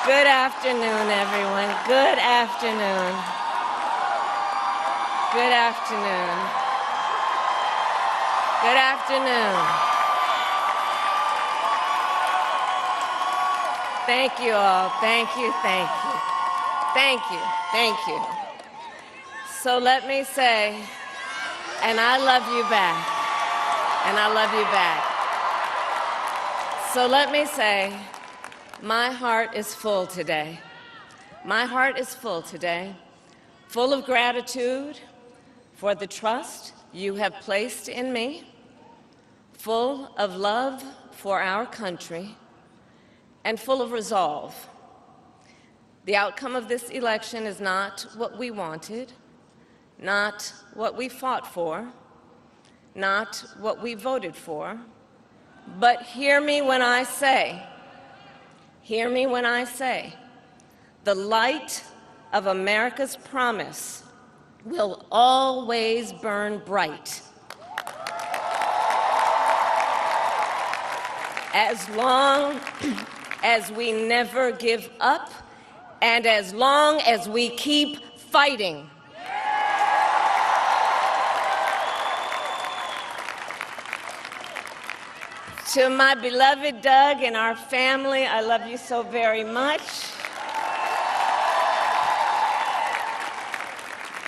Good afternoon, everyone. Good afternoon. Good afternoon. Good afternoon. Thank you all. Thank you, thank you. Thank you, thank you. So let me say, and I love you back, and I love you back. So let me say, my heart is full today. My heart is full today, full of gratitude for the trust you have placed in me, full of love for our country, and full of resolve. The outcome of this election is not what we wanted, not what we fought for, not what we voted for, but hear me when I say, the light of America's promise will always burn bright. As long as we never give up, and as long as we keep fighting. To my beloved Doug and our family, I love you so very much.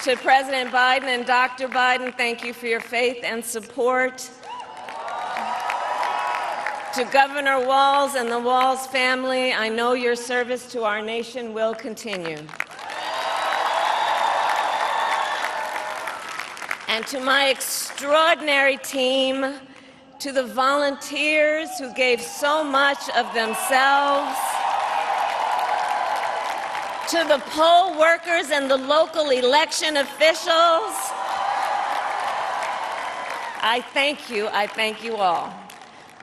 To President Biden and Dr. Biden, thank you for your faith and support. To Governor Walz and the Walz family, I know your service to our nation will continue. And to my extraordinary team, to the volunteers who gave so much of themselves, to the poll workers and the local election officials, I thank you all.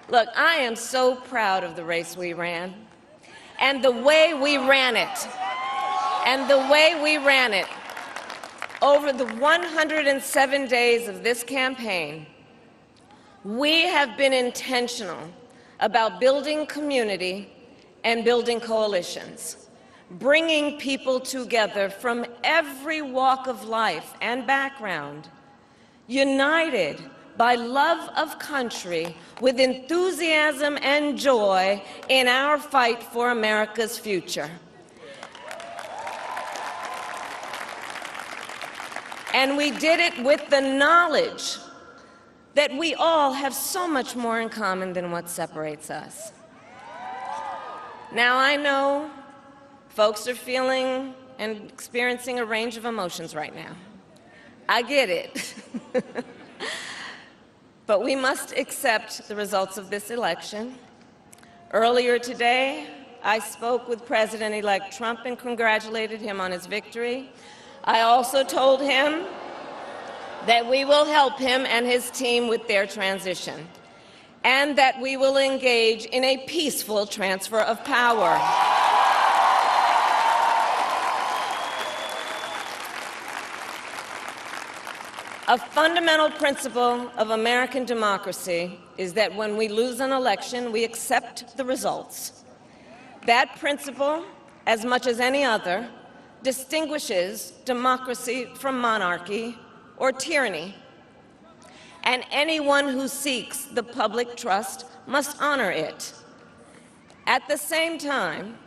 Look, I am so proud of the race we ran, and the way we ran it, Over the 107 days of this campaign, we have been intentional about building community and building coalitions, bringing people together from every walk of life and background, united by love of country with enthusiasm and joy in our fight for America's future. And we did it with the knowledge that we all have so much more in common than what separates us. Now, I know folks are feeling and experiencing a range of emotions right now. I get it. But we must accept the results of this election. Earlier today, I spoke with President-elect Trump and congratulated him on his victory. I also told him that we will help him and his team with their transition, and that we will engage in a peaceful transfer of power. A fundamental principle of American democracy is that when we lose an election, we accept the results. That principle, as much as any other, distinguishes democracy from monarchy or tyranny. And anyone who seeks the public trust must honor it. At the same time,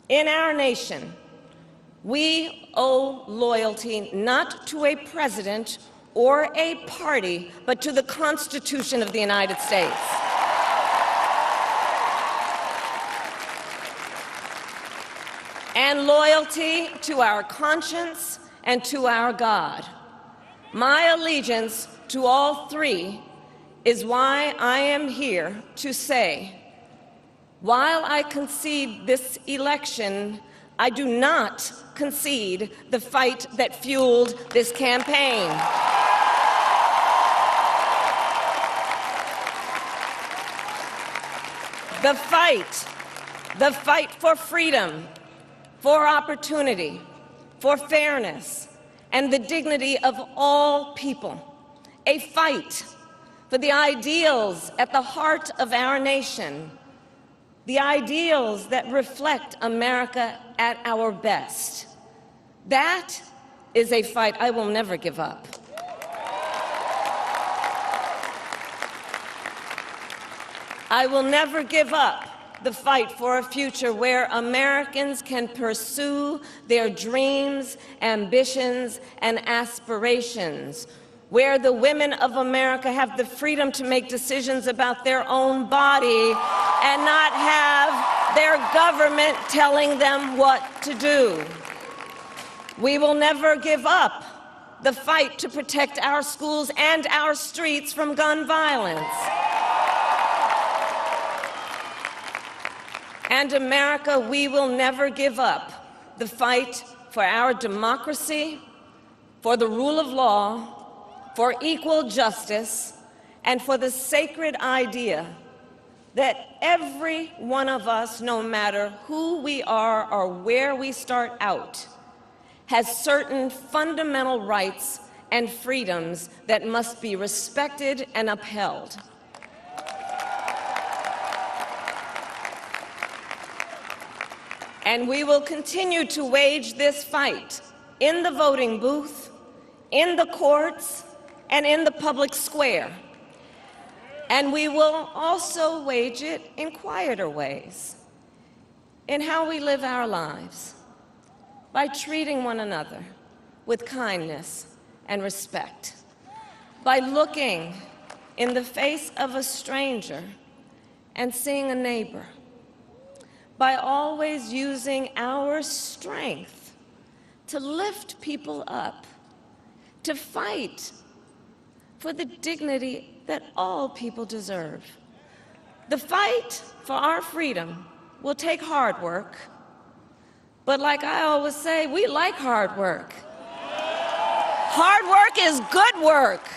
in our nation, we owe loyalty not to a president or a party, but to the Constitution of the United States. And loyalty to our conscience and to our God. My allegiance to all three is why I am here to say, while I concede this election, I do not concede the fight that fueled this campaign. The fight for freedom, for opportunity, for fairness, and the dignity of all people. A fight for the ideals at the heart of our nation, the ideals that reflect America at our best. That is a fight I will never give up. I will never give up the fight for a future where Americans can pursue their dreams, ambitions, and aspirations, where the women of America have the freedom to make decisions about their own body and not have their government telling them what to do. We will never give up the fight to protect our schools and our streets from gun violence. And America, we will never give up the fight for our democracy, for the rule of law, for equal justice, and for the sacred idea that every one of us, no matter who we are or where we start out, has certain fundamental rights and freedoms that must be respected and upheld. And we will continue to wage this fight in the voting booth, in the courts, and in the public square. And we will also wage it in quieter ways, in how we live our lives, by treating one another with kindness and respect, by looking in the face of a stranger and seeing a neighbor, by always using our strength to lift people up, to fight for the dignity that all people deserve. The fight for our freedom will take hard work, but like I always say, we like hard work. Hard work is good work.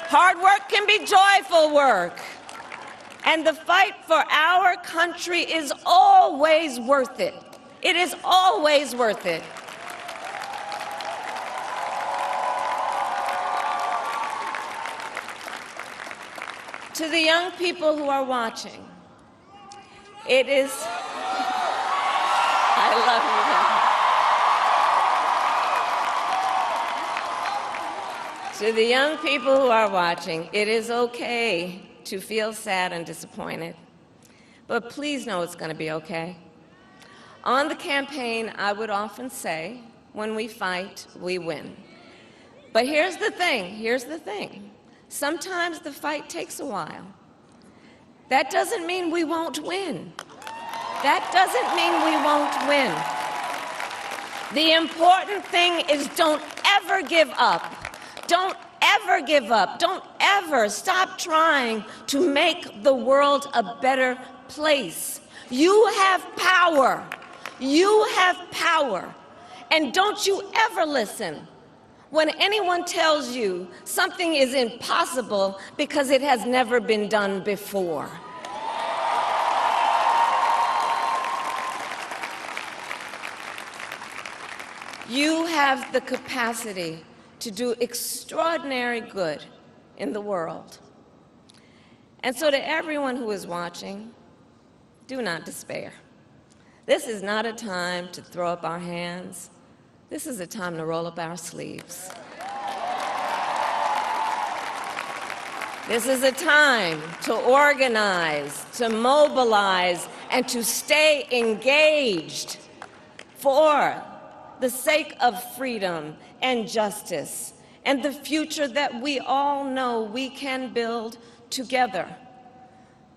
Hard work can be joyful work. And the fight for our country is always worth it. It is always worth it. To the young people who are watching, it is, I love you. To the young people who are watching, it is okay to feel sad and disappointed, but please know it's going to be okay. On the campaign, I would often say, when we fight, we win. But here's the thing. Sometimes the fight takes a while. That doesn't mean we won't win. That doesn't mean we won't win. The important thing is don't ever give up. Don't ever give up. Don't ever stop trying to make the world a better place. You have power. You have power. And don't you ever listen when anyone tells you something is impossible because it has never been done before. You have the capacity to do extraordinary good in the world. And so to everyone who is watching, do not despair. This is not a time to throw up our hands. This is a time to roll up our sleeves. This is a time to organize, to mobilize, and to stay engaged for the sake of freedom and justice and the future that we all know we can build together.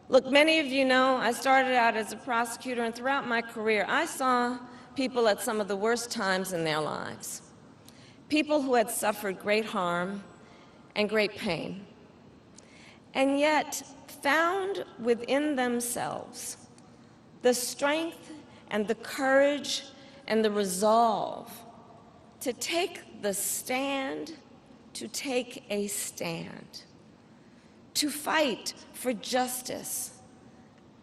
Look, many of you know I started out as a prosecutor, and throughout my career, I saw people at some of the worst times in their lives. People who had suffered great harm and great pain, and yet found within themselves the strength and the courage and the resolve to take the stand, to take a stand, to fight for justice,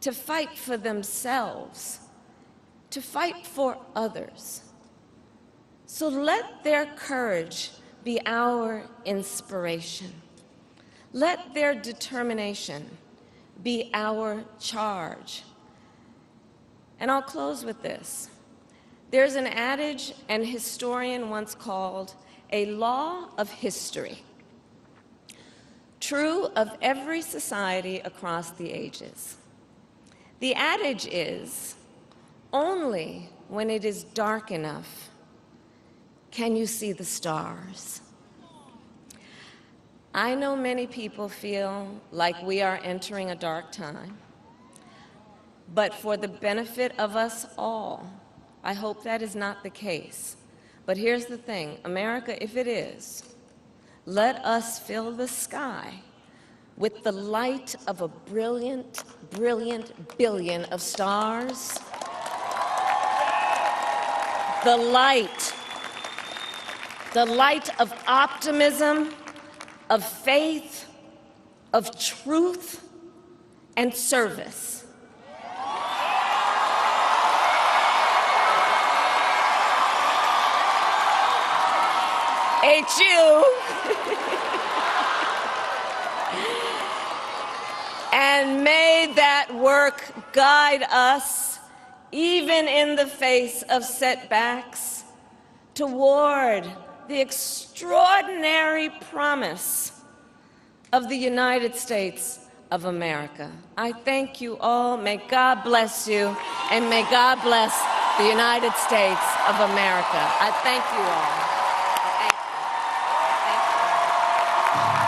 to fight for themselves, to fight for others. So let their courage be our inspiration. Let their determination be our charge. And I'll close with this. There's an adage an historian once called a law of history, true of every society across the ages. The adage is, only when it is dark enough can you see the stars. I know many people feel like we are entering a dark time, but for the benefit of us all, I hope that is not the case. But here's the thing, America, if it is, let us fill the sky with the light of a brilliant, brilliant billion of stars. The light of optimism, of faith, of truth, and service. HU. And may that work guide us, even in the face of setbacks, toward the extraordinary promise of the United States of America. I thank you all. May God bless you, and may God bless the United States of America. I thank you all.